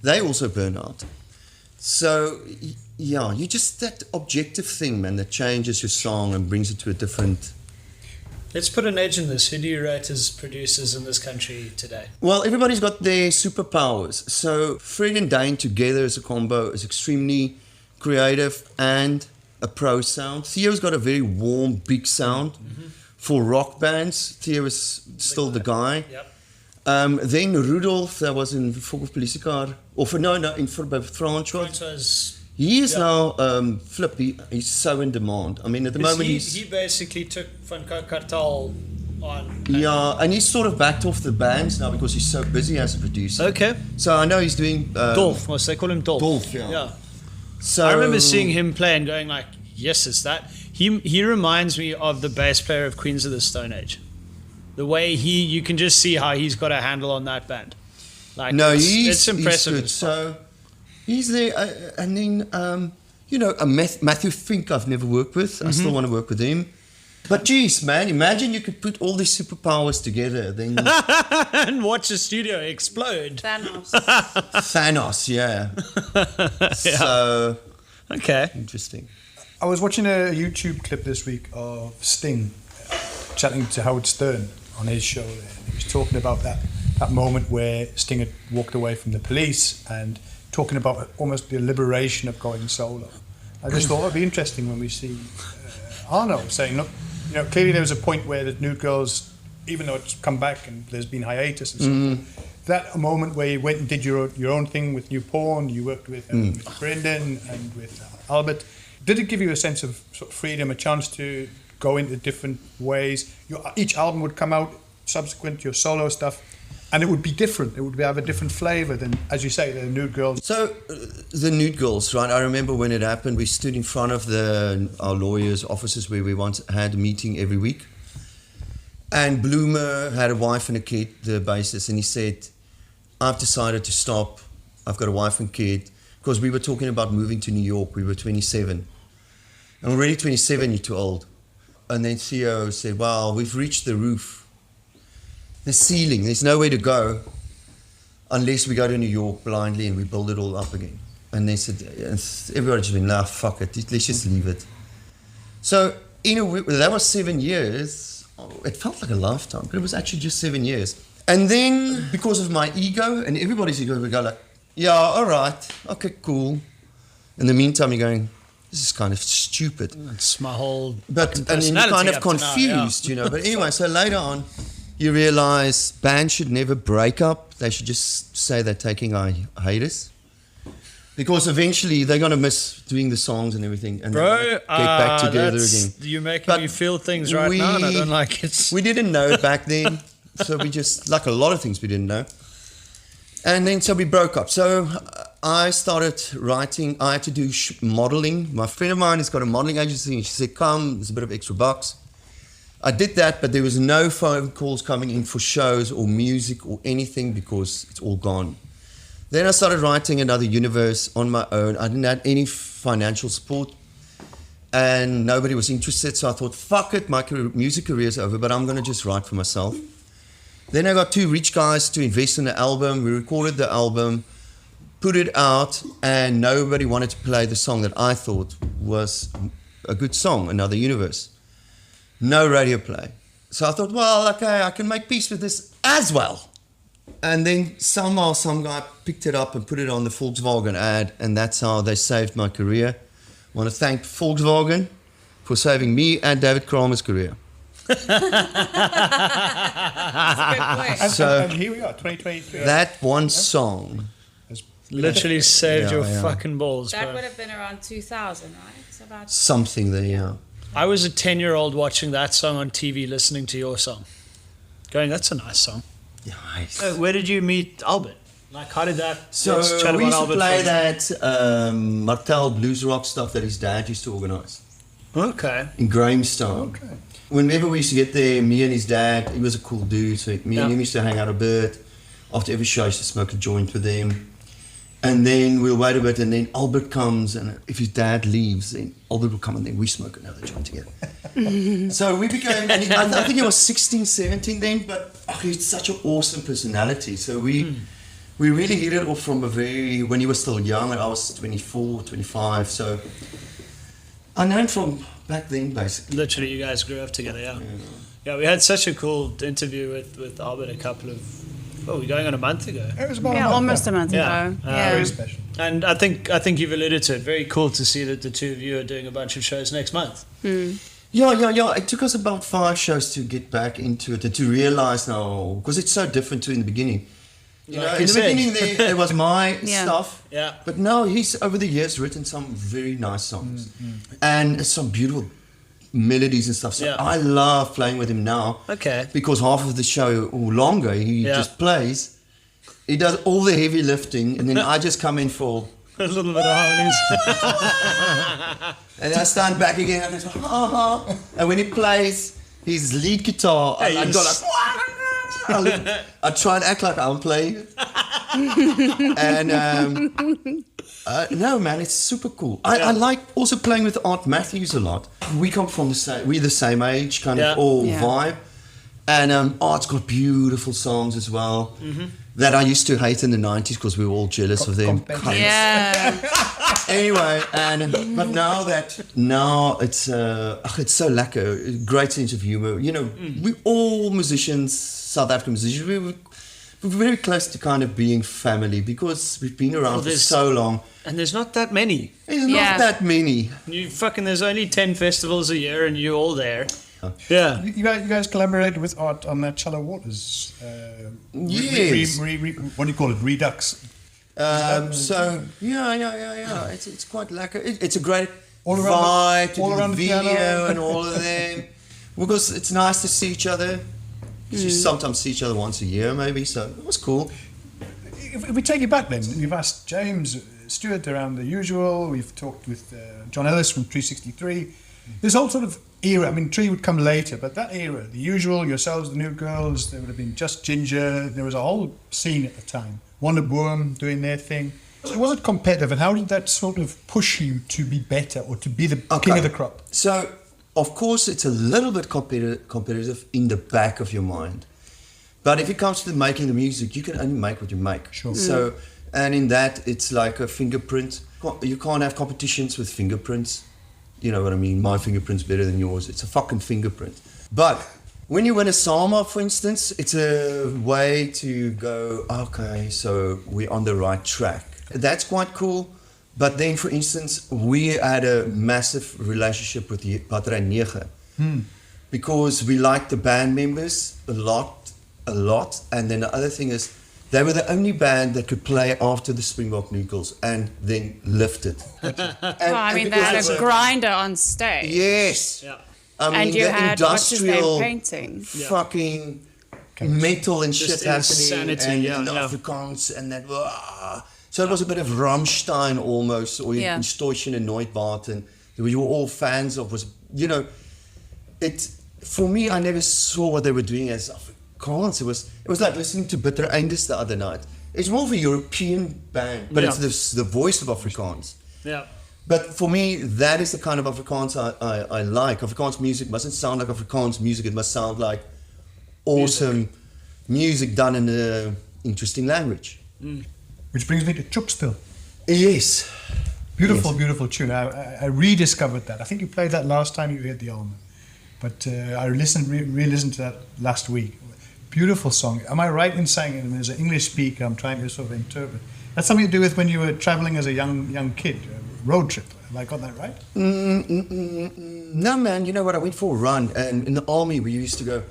They also burn out. So, yeah, you just that objective thing, man, that changes your song and brings it to a different...
Let's put an edge in this. Who do you rate as producers in this country today?
Well, everybody's got their superpowers. So Fred and Dane together as a combo is extremely creative and a pro sound. Theo's got a very warm, big sound. Mm-hmm. For rock bands, Theo is still the guy.
Yep.
Then Rudolf, that was in Volk of Politicar, by Francois. He is now flippy. He's so in demand. I mean, at the moment
he basically took Van Kartal on.
Yeah, and he's sort of backed off the bands now because he's so busy as a producer.
Okay.
So I know he's doing
Dolph. Well, they call him Dolph.
Dolph, yeah.
So I remember seeing him play and going like, "Yes, it's that." He reminds me of the bass player of Queens of the Stone Age. The way you can just see how he's got a handle on that band. Like,
no,
it's impressive.
He's good. So he's there, and then Matthew Fink I've never worked with. I still want to work with him. But geez, man, imagine you could put all these superpowers together, then
and watch a studio explode.
Thanos, yeah.
Yeah.
So
okay,
interesting.
I was watching a YouTube clip this week of Sting chatting to Howard Stern on his show. He was talking about that moment where Sting had walked away from the police and talking about almost the liberation of going solo. I just thought it would be interesting when we see Arno saying, look, clearly there was a point where the Nude Girls, even though it's come back and there's been hiatus and so forth, that moment where you went and did your own thing with New Porn, you worked with Brendan and with Albert, did it give you a sense of sort of freedom, a chance to go into different ways? Each album would come out subsequent to your solo stuff, and it would be different. It would have a different flavour than, as you say, the Nude Girls.
So, the Nude Girls, right? I remember when it happened, we stood in front of our lawyers' offices where we once had a meeting every week. And Bloomer had a wife and a kid, the bassist, and he said, I've decided to stop. I've got a wife and kid. Because we were talking about moving to New York. We were 27. And already 27, you're too old. And then Theo said, well, we've reached the roof. The ceiling, there's nowhere to go unless we go to New York blindly and we build it all up again. And they said, everybody just went, nah, fuck it, let's just leave it. So, in a way, that was 7 years. It felt like a lifetime, but it was actually just 7 years. And then, because of my ego, and everybody's ego, we go like, yeah, all right, okay, cool. In the meantime, you're going, this is kind of stupid.
It's my whole
and then you're kind of confused, But anyway, so later on, you realize bands should never break up. They should just say they're taking our hiatus. Because eventually they're going to miss doing the songs and everything and get back together again.
You're making me feel things right now and I don't like it.
We didn't know back then. So we just, like a lot of things we didn't know. And then so we broke up. So I started writing. I had to do modeling. My friend of mine has got a modeling agency and she said, come, there's a bit of extra bucks. I did that, but there was no phone calls coming in for shows or music or anything because it's all gone. Then I started writing Another Universe on my own. I didn't have any financial support and nobody was interested. So I thought, fuck it, my music career is over, but I'm going to just write for myself. Then I got 2 rich guys to invest in the album. We recorded the album, put it out, and nobody wanted to play the song that I thought was a good song, Another Universe. No radio play. So I thought, well, okay, I can make peace with this as well. And then somehow some guy picked it up and put it on the Volkswagen ad, and that's how they saved my career. I want to thank Volkswagen for saving me and David Kramer's career.
That's a good point.
And here we are, 2023.
That one song.
Literally saved your
yeah.
fucking balls,
That
bro.
would have been around 2000, right? It's about
Something there, yeah.
I was a 10-year-old watching that song on TV, listening to your song. Going, that's a nice song.
Nice.
Where did you meet Albert? Like, how did that...
So
let's chat
we
about
used to
Albert
play
first.
that Martel blues rock stuff that his dad used to organise
Okay.
in Grahamstown.
Okay.
Whenever we used to get there, me and his dad, he was a cool dude, so me
Yeah.
and him used to hang out a bit. After every show, I used to smoke a joint with him. And then we'll wait a bit, and then Albert comes, and if his dad leaves, then Albert will come, and then we smoke another joint together. So we became, and I think he was 16, 17 then, but he's such an awesome personality. So we really hit it off from when he was still young, and I was 24, 25. So I know him from back then, basically.
Literally, you guys grew up together, yeah. Yeah, we had such a cool interview with Albert a couple of... Oh, we're going on a month ago.
It was about
yeah, almost a month
Yeah.
ago.
Very special.
And I think you've alluded to it. Very cool to see that the two of you are doing a bunch of shows next month.
Yeah. It took us about 5 shows to get back into it and to realize now, because it's so different to in the beginning. You
Like
know,
you
in the
said.
beginning, it was my
Yeah.
stuff.
Yeah.
But now he's over the years written some very nice songs and some beautiful melodies and stuff. So
Yeah.
I love playing with him now.
Okay.
Because half of the show or longer, he
Yeah.
just plays. He does all the heavy lifting, and then I just come in for.
A little bit of harmonies.
And I stand back again and I go, ha. And when he plays his lead guitar,
Hey,
I go like, I try and act like I'm playing it. And no, man, it's super cool. I like also playing with Art Matthews a lot. We come from we're the same age, kind of all
Yeah.
vibe. And Art's got beautiful songs as well. That I used to hate in the 90s because we were all jealous of them.
competitive.
Yeah.
Anyway, but now it's so lekker. Great sense of humor. You know, we all musicians, South African musicians, we're very close to kind of being family because we've been around for so long.
And there's not that many.
There's
Yeah.
not that many.
There's only 10 festivals a year and you're all there. Yeah.
You guys collaborated with Art on that Shallow Waters.
Yes.
What do you call it? Redux.
So yeah. It's quite lekker. It's a great
All around the-
vibe to
all
do
around
the
the
video
piano.
and all of them because it's nice to see each other. You sometimes see each other once a year, maybe. So it was cool.
If we take it back then, we've asked James Stewart around the usual. We've talked with John Ellis from 363. This whole sort of era, I mean, Tree would come later, but that era, the usual, yourselves, the Nude Girls, there would have been Just Ginger. There was a whole scene at the time. Wonder Boom doing their thing. So was it competitive, and how did that sort of push you to be better or to be the king of the crop?
So, of course, it's a little bit competitive in the back of your mind. But if it comes to making the music, you can only make what you make.
Sure.
So, and in that, it's like a fingerprint. You can't have competitions with fingerprints. You know what I mean? My fingerprint's better than yours. It's a fucking fingerprint. But when you win a Salma, for instance, it's a way to go, okay, so we're on the right track. That's quite cool. But then, for instance, we had a massive relationship with Battery 9 because we liked the band members a lot. And then the other thing is, they were the only band that could play after the Springbok Nude Girls and then lift it.
Well, I mean, they had a grinder on stage.
Yes.
Yeah.
I mean,
And you
the
had, what's his name,
industrial
painting.
fucking metal and
Just
shit happening
insanity,
and the
yeah.
Afrikaans and that. So it was a bit of Rammstein almost, or
Yeah.
Stoischen and Noidbart, and we were all fans of. Was, you know, for me, I never saw what they were doing as Afrikaans. It was like listening to Bitter Eindes the other night. It's more of a European band, but it's the voice of Afrikaans.
Yeah.
But for me, that is the kind of Afrikaans I like. Afrikaans music mustn't sound like Afrikaans music. It must sound like awesome music done in an interesting language.
Which brings me to Chupstil.
Yes.
Beautiful, beautiful tune. I rediscovered that. I think you played that last time you heard the Alma. But I re-listened to that last week. Beautiful song. Am I right in saying, and as an English speaker, I'm trying to sort of interpret, that's something to do with when you were traveling as a young kid, a road trip. Have I got that right?
No, man. You know what? I went for a run, and in the army we used to go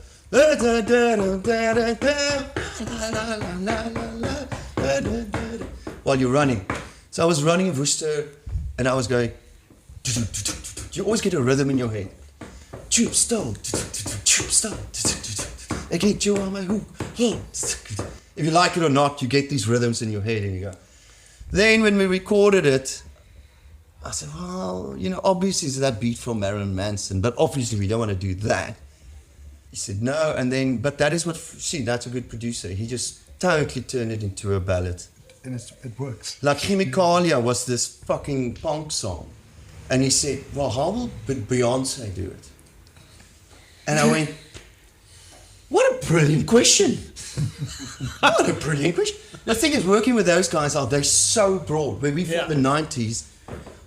while you're running. So I was running in Worcester, and I was going. You always get a rhythm in your head. Troop stone, troop stone. I get you on my hook. If you like it or not, you get these rhythms in your head, and you go. Then when we recorded it, I said, well, obviously it's that beat from Marilyn Manson, but obviously we don't want to do that. He said no, but that is that's a good producer. He just totally turned it into a ballad.
And it works.
Like Chemicalia was this fucking punk song. And he said, well, how will Beyonce do it? And I went, what a brilliant question. What a brilliant question. The thing is, working with those guys, they're so broad. When we from the 90s,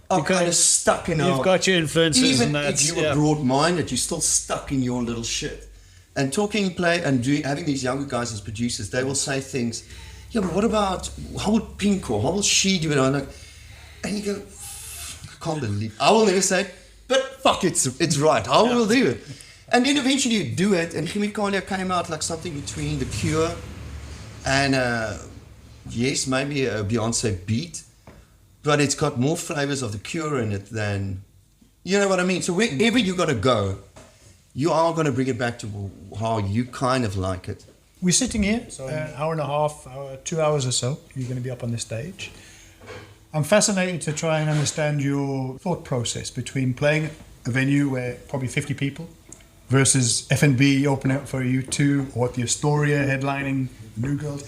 are kind of stuck in
You've got your influences.
Even
and
if you were broad-minded, you're still stuck in your little shit. And having these younger guys as producers, they will say things, yeah, but what about, how would Pink or how will she do it? And you go, I can't believe, I will never say it, but fuck, it's right, I will do it. And then eventually you do it, and Chemicalia came out like something between The Cure and, yes, maybe a Beyonce beat, but it's got more flavors of The Cure in it than, you know what I mean? So wherever you're going to go, you are going to bring it back to how you kind of like it.
We're sitting here, so an hour and a half, 2 hours or so, you're going to be up on the stage. I'm fascinated to try and understand your thought process between playing a venue where probably 50 people versus F&B opening up for U2 or the Astoria headlining Nude Girls.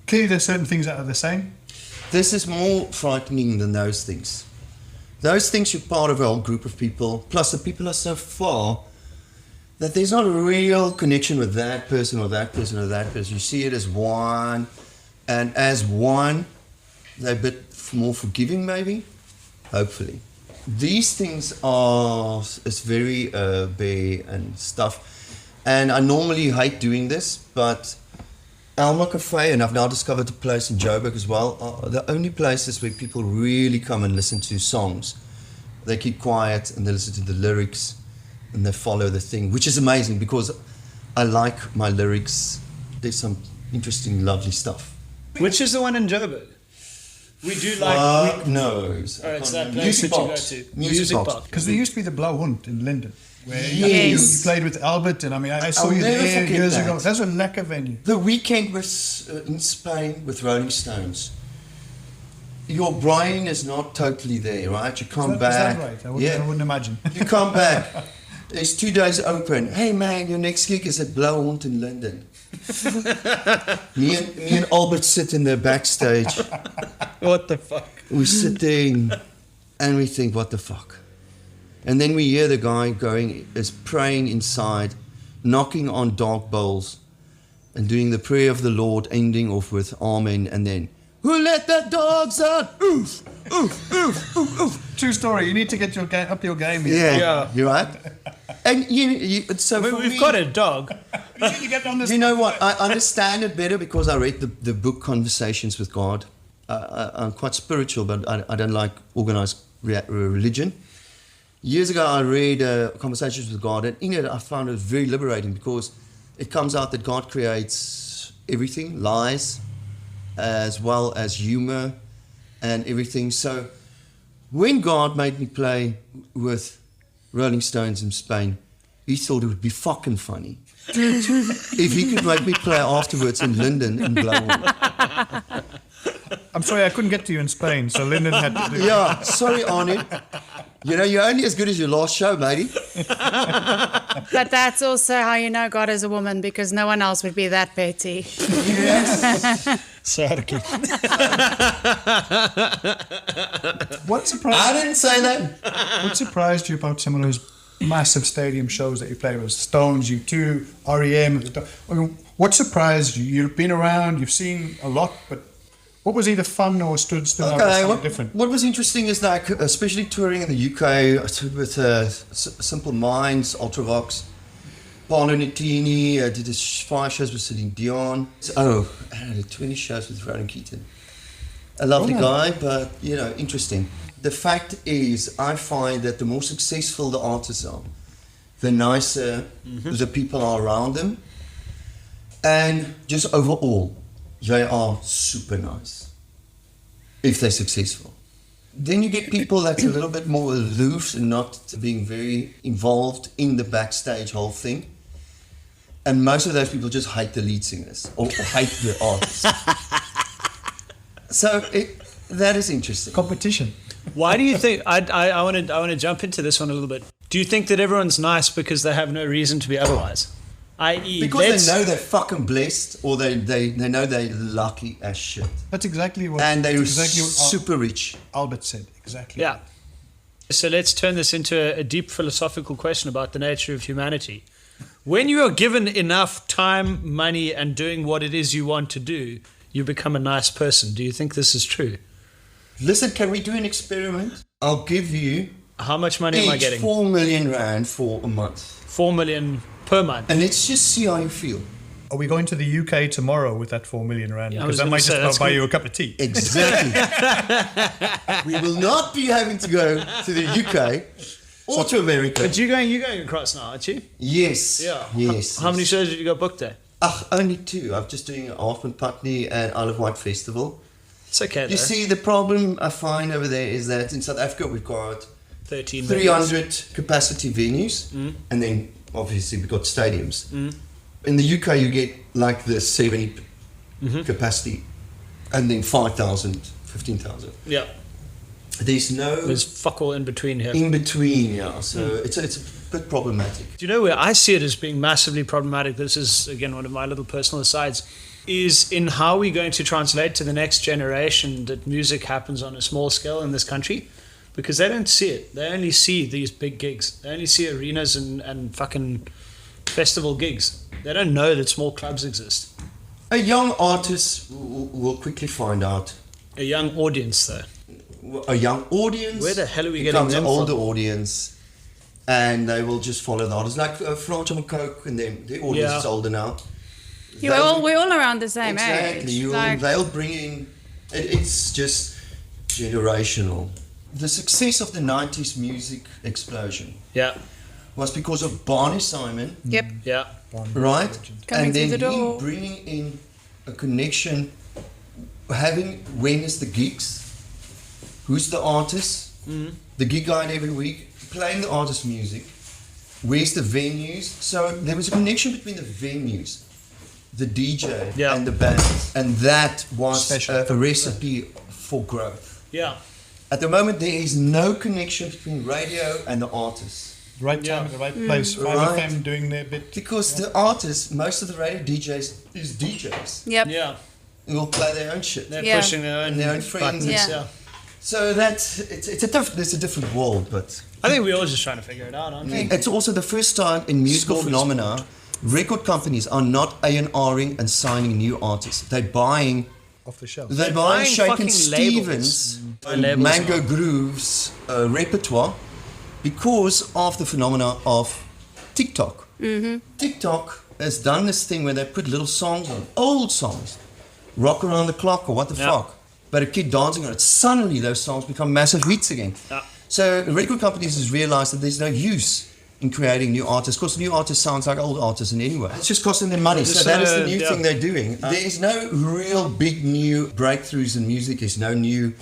Clearly there's certain things that are the same.
This is more frightening than those things. Those things, you're part of a whole group of people, plus the people are so far that there's not a real connection with that person or that person or that person. You see it as one, and as one, they're a bit more forgiving maybe, hopefully. These things it's very bare and stuff, and I normally hate doing this, but Alma Cafe, and I've now discovered a place in Joburg as well, are the only places where people really come and listen to songs. They keep quiet and they listen to the lyrics and they follow the thing, which is amazing because I like my lyrics. There's some interesting, lovely stuff.
Which is the one in Joburg? We do
Fuck knows.
Oh, it's that place that you go to.
Music Box.
Because there used to be the Blauhund in Linden. Where
Yes.
you played with Albert, and I saw
I'll
you
never
there
forget
years
that.
ago. That's a lekker venue.
The weekend was in Spain with Rolling Stones. Your brain is not totally there, right? You come back.
Is that right? I wouldn't imagine.
You come back. It's 2 days open. Hey man, your next gig is at Blauhund in Linden. me and Albert sit in the backstage.
What the fuck?
We're sitting and we think, what the fuck? And then we hear the guy praying inside, knocking on dog bowls and doing the prayer of the Lord, ending off with Amen, and then, who let the dogs out? Oof, oof, oof, oof, oof.
True story. You need to get up your game.
Yeah, you're right. And so
We've got a dog.
You get on this.
You know what? I understand it better because I read the book Conversations with God. I'm quite spiritual, but I don't like organized religion. Years ago, I read Conversations with God, and in it, I found it very liberating because it comes out that God creates everything, lies, as well as humor and everything. So when God made me play with Rolling Stones in Spain, he thought it would be fucking funny if he could make me play afterwards in Linden and Blauhund.
I'm sorry, I couldn't get to you in Spain, so Linden had to do it.
Yeah, sorry, Arnie. You're only as good as your last show, matey.
But that's also how you know God is a woman, because no one else would be that petty.
So
What surprised?
I didn't say that.
What surprised you about some of those massive stadium shows that you played with? Stones, U2, REM. I mean, what surprised you? You've been around, you've seen a lot, but what was either fun or stood still out as something different?
What was interesting is that, especially touring in the UK, I toured with Simple Minds, Ultravox, Paolo Nutini, I did 5 shows with Celine Dion. I did 20 shows with Ronan Keaton. A lovely guy, but, interesting. The fact is, I find that the more successful the artists are, the nicer the people are around them. And just overall, they are super nice if they're successful. Then you get people that's a little bit more aloof and not being very involved in the backstage whole thing. And most of those people just hate the lead singers or hate the artists. So that is interesting.
Competition.
why do you think? I want to jump into this one a little bit. Do you think that everyone's nice because they have no reason to be otherwise? I.e.,
because they know they're fucking blessed, or they know they're lucky as shit.
That's exactly what.
And they're
exactly what
super rich.
Albert said. Exactly.
Yeah. So let's turn this into a deep philosophical question about the nature of humanity. When you are given enough time, money, and doing what it is you want to do, you become a nice person. Do you think this is true?
Listen, can we do an experiment? I'll give you
How much money am I getting?
4 million rand for a month.
4 million per month.
And let's just see how you feel.
Are we going to the UK tomorrow with that 4 million rand?
Yeah, I
Because
was
that
gonna
might
say,
just
that's
buy
good.
you a cup of tea.
Exactly. We will not be having to go to the UK or to America.
But you're going across now, aren't you?
Yes.
Yeah.
Yes.
How many shows have you got booked there?
Only 2. I'm just doing Halfman Putney and Isle of Wight Festival.
It's okay, though.
You see, the problem I find over there is that in South Africa we've got
13
300 capacity venues, and then obviously we've got stadiums. In the UK, you get like the 70 capacity, and then 5,000, 15,000.
Yeah.
There's
fuck all in between here.
in between, yeah. So it's a bit problematic.
Do you know where I see it as being massively problematic? This is, again, one of my little personal asides, is in how we're going to translate to the next generation that music happens on a small scale in this country, because they don't see it. They only see these big gigs. They only see arenas and fucking festival gigs. They don't know that small clubs exist.
A young artist will quickly find out.
A young audience, though.
A young audience.
Where the hell are we getting
becomes
them
an older
from?
audience, and they will just follow the artists. Like French and Coke, and them. The audience
Yeah.
is older now.
We're all around the same
Exactly.
age.
They'll bring in. It's just generational. The success of the 90s music explosion
Yeah.
was because of Barney Simon,
Yep.
Yeah.
right?
Coming
and then
through the door.
him bringing in a connection, having when is the gigs, who's the artist, the gig guide every week, playing the artist music, where's the venues. So there was a connection between the venues, the DJ,
Yeah.
and the bands, and that was
Special.
a recipe for growth.
Yeah.
At the moment, there is no connection between radio and the artists.
Right time at the right place. 5FM doing their bit.
Because the artists, most of the radio DJs is DJs.
Yep.
Yeah.
Who will play their own shit.
They're
Yeah.
pushing their own,
And their own friends.
Yeah.
buttons, yeah.
So it's a different world, but
I think we're all just trying to figure it out, aren't we?
it's also the first time in musical
Sport is
phenomena, record companies are not A&Ring and signing new artists. They're buying
Off the shelf.
They're buying
buying
Shakin'
fucking
Stevens
labels.
and
Labels
Mango
now.
Groove's repertoire because of the phenomena of TikTok. TikTok has done this thing where they put little songs on, old songs, Rock Around the Clock or What the
Yeah.
Fuck, but a kid dancing on it. Suddenly those songs become massive hits again.
Yeah.
So record companies has realized that there's no use in creating new artists because new artists sounds like old artists in any way. It's just costing them money. So
Just,
that is the new
yeah.
thing they're doing. There's no real big new breakthroughs in music. There's no new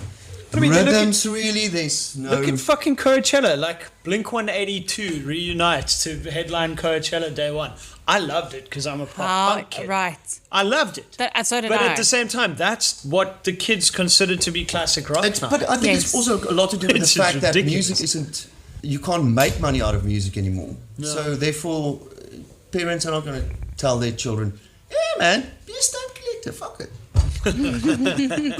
I mean, look at-
rhythms really. There's no...
Look at fucking Coachella, like Blink 182 reunites to headline Coachella day one. I loved it because I'm a pop punk kid.
Right.
I loved it.
So did
But
I.
at the same time, that's what the kids consider to be classic rock now.
But I think it's
Yes.
also a lot to do with
It's
the fact that
ridiculous.
music isn't you can't make money out of music anymore. No. So therefore, parents are not going to tell their children, "Yeah, man, be a stamp collector. Fuck it."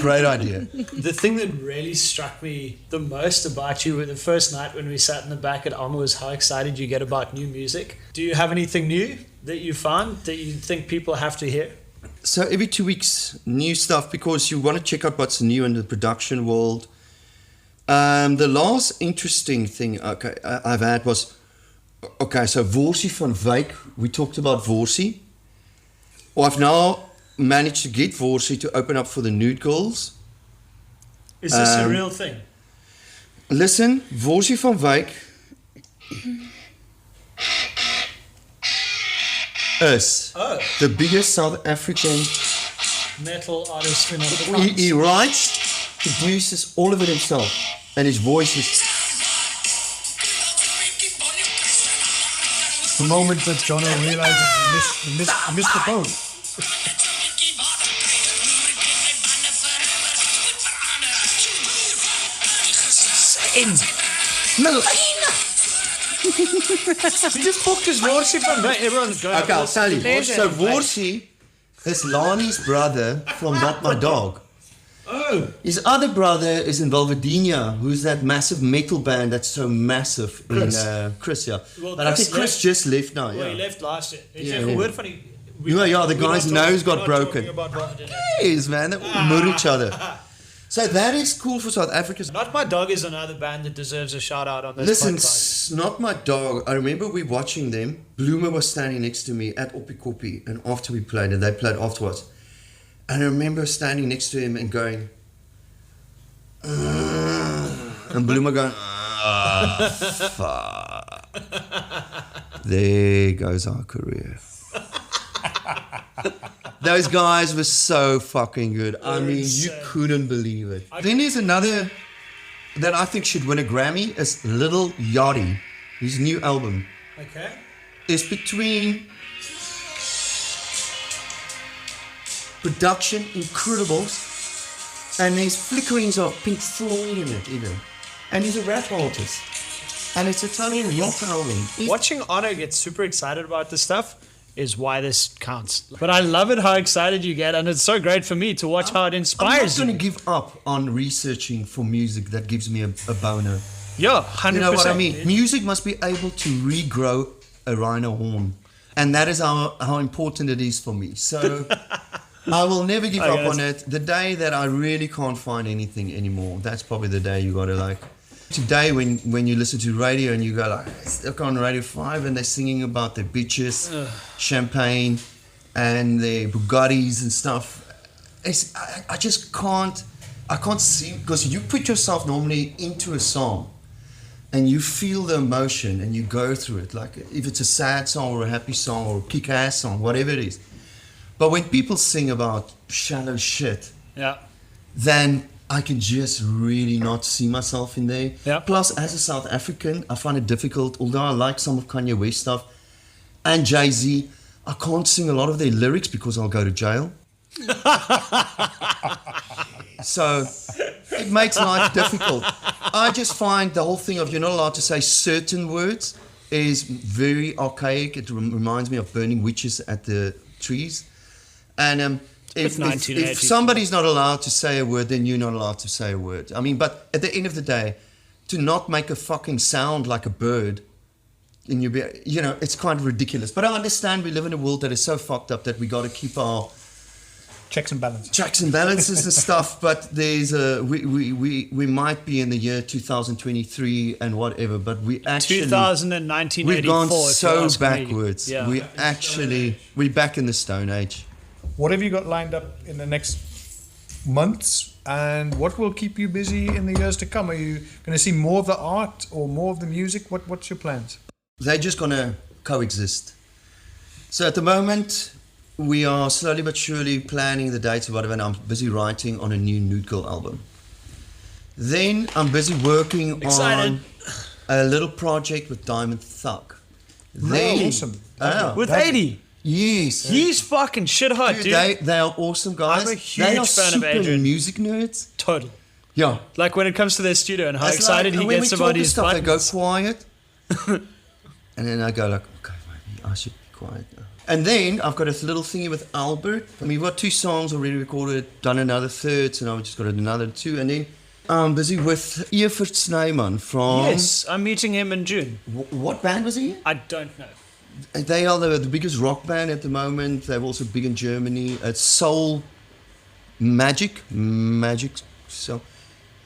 Great idea.
The thing that really struck me the most about you the first night when we sat in the back at Alma was how excited you get about new music. Do you have anything new that you found that you think people have to hear?
So every 2 weeks, new stuff, because you want to check out what's new in the production world. The last interesting thing I've had was, so Worsie van Wyk, we talked about Worsie. Well, I've now managed to get Worsie to open up for the Nude Girls.
Is this a real thing?
Listen, Worsie van Wyk is the biggest South African
metal artist in the
he writes, produces all of it himself, and his voice is...
The moment that Jono realizes he missed the boat.
He just booked his Worsie van Wyk. Everyone's going.
Okay, I'll tell you. So Worsie is Lani's brother from Not My Dog.
Oh.
His other brother is in Velvedina, who's that massive metal band that's so massive
Chris.
in Chris, yeah.
Well,
but I think Chris just left now,
Well, he left last year. Funny.
The guy's nose got broken. Yes, man, they all murder each other. So that is cool for South Africa.
Not My Dog is another band that deserves a shout out on this
Listen,
podcast.
Not My Dog. I remember we watching them. Bloomer was standing next to me at Oppie Koppie, and after we played, and they played afterwards. And I remember standing next to him and going, and Bloomer going, fuck. There goes our career. Those guys were so fucking good. I mean, you couldn't believe it. Then there's another that I think should win a Grammy is Little Yachty. His new album.
Okay.
Is between production, incredibles, and there's flickerings of Pink Floyd in it even. And he's a rap artist. And it's a totally yacht album.
Watching Arno get super excited about this stuff is why this counts. But I love it how excited you get, and it's so great for me to watch how it inspires you.
I'm not going to give up on researching for music that gives me a boner.
Yeah, 100%.
You know what I mean? Music must be able to regrow a rhino horn. And that is how important it is for me. So I will never give up on it. The day that I really can't find anything anymore, that's probably the day you got to like... Today, when you listen to radio and you go like, look on Radio 5 and they're singing about their bitches, champagne, and their Bugattis and stuff. I just can't see, because you put yourself normally into a song and you feel the emotion and you go through it. Like if it's a sad song or a happy song or a kick-ass song, whatever it is. But when people sing about shallow shit, then I can just really not see myself in there.
Yep.
Plus, as a South African, I find it difficult, although I like some of Kanye West stuff and Jay-Z, I can't sing a lot of their lyrics because I'll go to jail. So it makes life difficult. I just find the whole thing of you're not allowed to say certain words is very archaic. It reminds me of burning witches at the trees. And if somebody's not allowed to say a word, then you're not allowed to say a word. I mean, but at the end of the day, to not make a fucking sound like a bird, and it's kind of ridiculous. But I understand we live in a world that is so fucked up that we got to keep our
checks and
balances and stuff. But there's we might be in the year 2023 and whatever, but we actually
2019
we've gone so backwards.
Yeah.
We're back in the Stone Age.
What have you got lined up in the next months, and what will keep you busy in the years to come? Are you going to see more of the art or more of the music? What's your plans?
They're just going to coexist. So at the moment, we are slowly but surely planning the dates or whatever, and I'm busy writing on a new Nude Girl album. Then I'm busy working on a little project with Diamond Thug.
Awesome.
With 80.
Yes.
He's fucking shit hot, dude.
They are awesome guys.
I'm a huge fan of Adrian.
Music nerds.
Totally.
Yeah.
Like when it comes to their studio and how
It's
excited
like,
he
when
gets
we
about
talk and
his
stuff, I go
buttons.
quiet. And then I go like, okay, maybe I should be quiet now. And then I've got a little thingy with Albert. I mean, we've got 2 songs already recorded, done another third, so now we've just got another 2. And then I'm busy with Evert Snyman from...
Yes, I'm meeting him in June.
What band was he in?
I don't know.
They are the biggest rock band at the moment. They're also big in Germany. It's Soul Magic. So,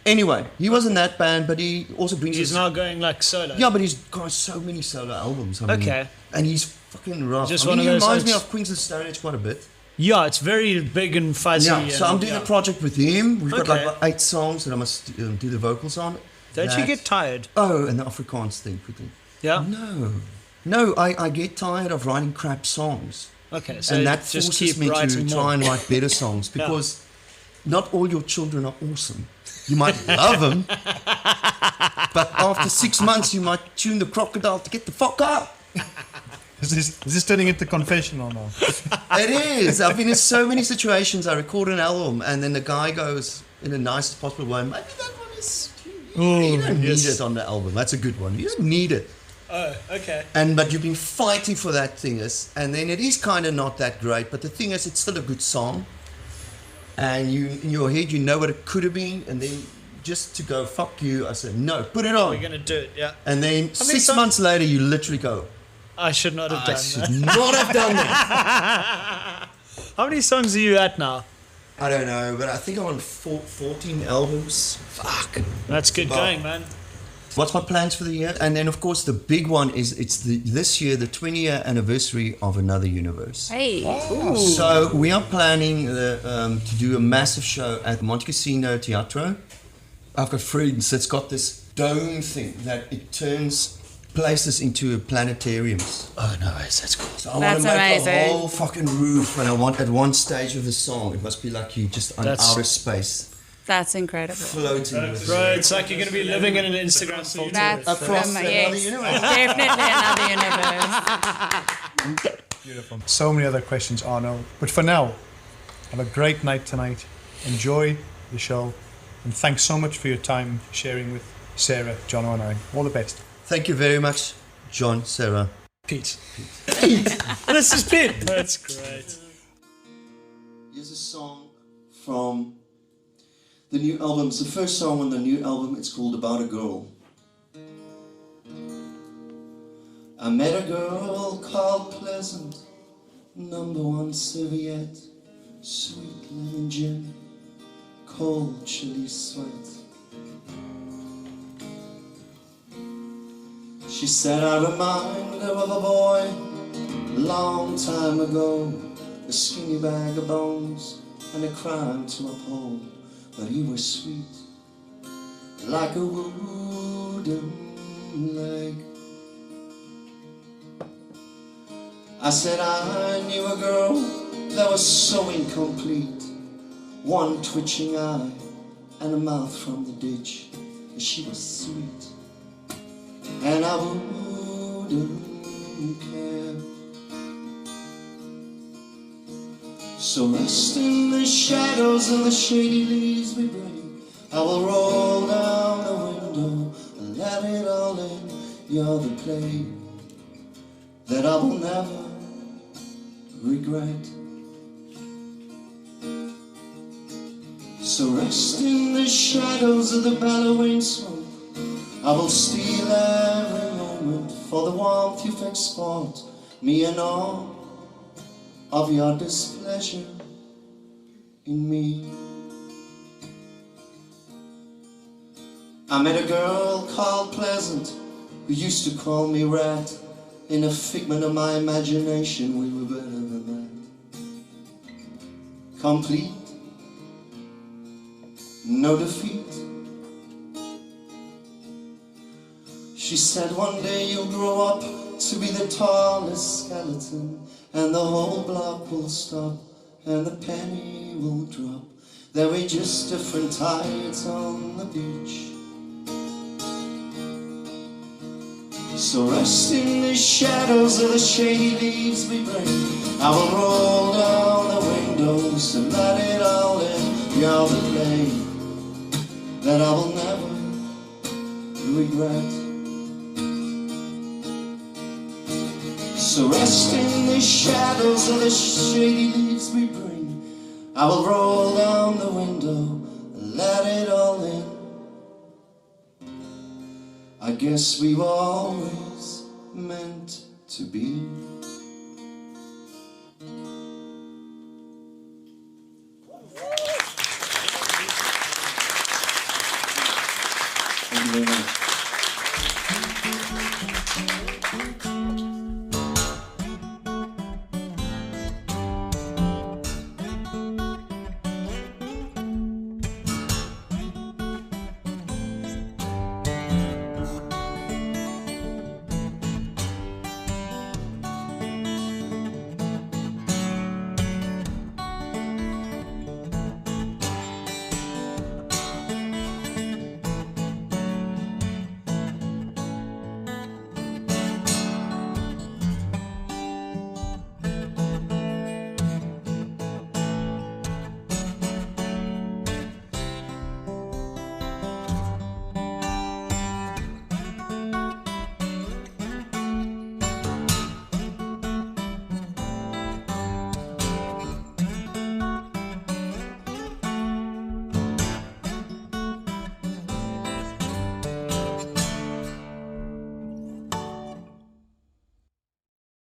anyway, he was in that band, but he also brings.
He's now going like solo.
Yeah, but he's got so many solo albums. I mean,
Okay.
And he's fucking rough.
Just
I mean,
one of
he
those
reminds me
oaks.
of Queens of Stone Age quite a bit.
Yeah, it's very big and fuzzy.
Yeah, so I'm doing a project with him. We've got
Okay.
like 8 songs that I must do the vocals on.
Don't you get tired?
Oh, and the Afrikaans thing quickly.
Yeah.
No, I get tired of writing crap songs.
Okay, so
And that
just
forces
keep
me to
writing more.
try and write better songs because not all your children are awesome. You might love them, but after 6 months you might tune the crocodile to get the fuck up.
Is this turning into confessional now?
It is. I've been in so many situations. I record an album and then the guy goes in the nicest possible way, maybe that one is... You don't need it on the album. That's a good one. You don't need it.
Oh, okay.
But you've been fighting for that thing, and then it is kind of not that great. But the thing is, it's still a good song, and you in your head you know what it could have been, and then just to go fuck you, I said no, put it on.
We're gonna do it, yeah.
And then 6 months later, you literally go,
I should not have
I
done
should
that.
not have done that.
How many songs are you at now?
I don't know, but I think I'm on 14 albums. Fuck.
That's good
Wow.
going, man.
What's my plans for the year? And then, of course, the big one is this year, the 20-year anniversary of Another Universe.
Hey.
So we are planning to do a massive show at Monte Cassino Teatro. I've got friends that's got this dome thing that it turns places into planetariums. Oh, no, that's cool. So I want to
That's
make
amazing.
a whole fucking roof, and I want at one stage of the song, it must be like you just on
That's-
outer space,
That's incredible.
floating. with
Bro, it's like you're gonna be living in an Instagram filter.
That's
Across another
yes,
universe.
definitely another universe.
Beautiful. So many other questions, Arno. But for now, have a great night tonight. Enjoy the show. And thanks so much for your time sharing with Sarah, John, and I. All the best.
Thank you very much, John, Sarah.
Pete. This is Pete. That's great.
Here's a song from the new album. It's the first song on the new album. It's called About a Girl. I met a girl called Pleasant, #1 serviette, sweet lemon gin, cold chili sweat. She said, I remind her of a boy a long time ago, a skinny bag of bones and a crime to uphold, but he was sweet like a wooden leg. I said I knew a girl that was so incomplete, one twitching eye and a mouth from the ditch. She was sweet and I wouldn't care. So rest in the shadows and the shady leaves we bring. I will roll down the window and let it all in. You're the play that I will never regret. So rest in the shadows of the bellowing smoke. I will steal every moment for the warmth you've export me and all of your displeasure in me. I met a girl called Pleasant who used to call me Rat. In a figment of my imagination, we were better than that. Complete, no defeat. She said one day you'll grow up to be the tallest skeleton, and the whole block will stop and the penny will drop. There were just different tides on the beach. So rest in the shadows of the shady leaves we bring. I will roll down the windows and let it all in. You're the play that I will never regret. So rest in the shadows of the shady leaves we bring. I will roll down the window and let it all in. I guess we were always meant to be.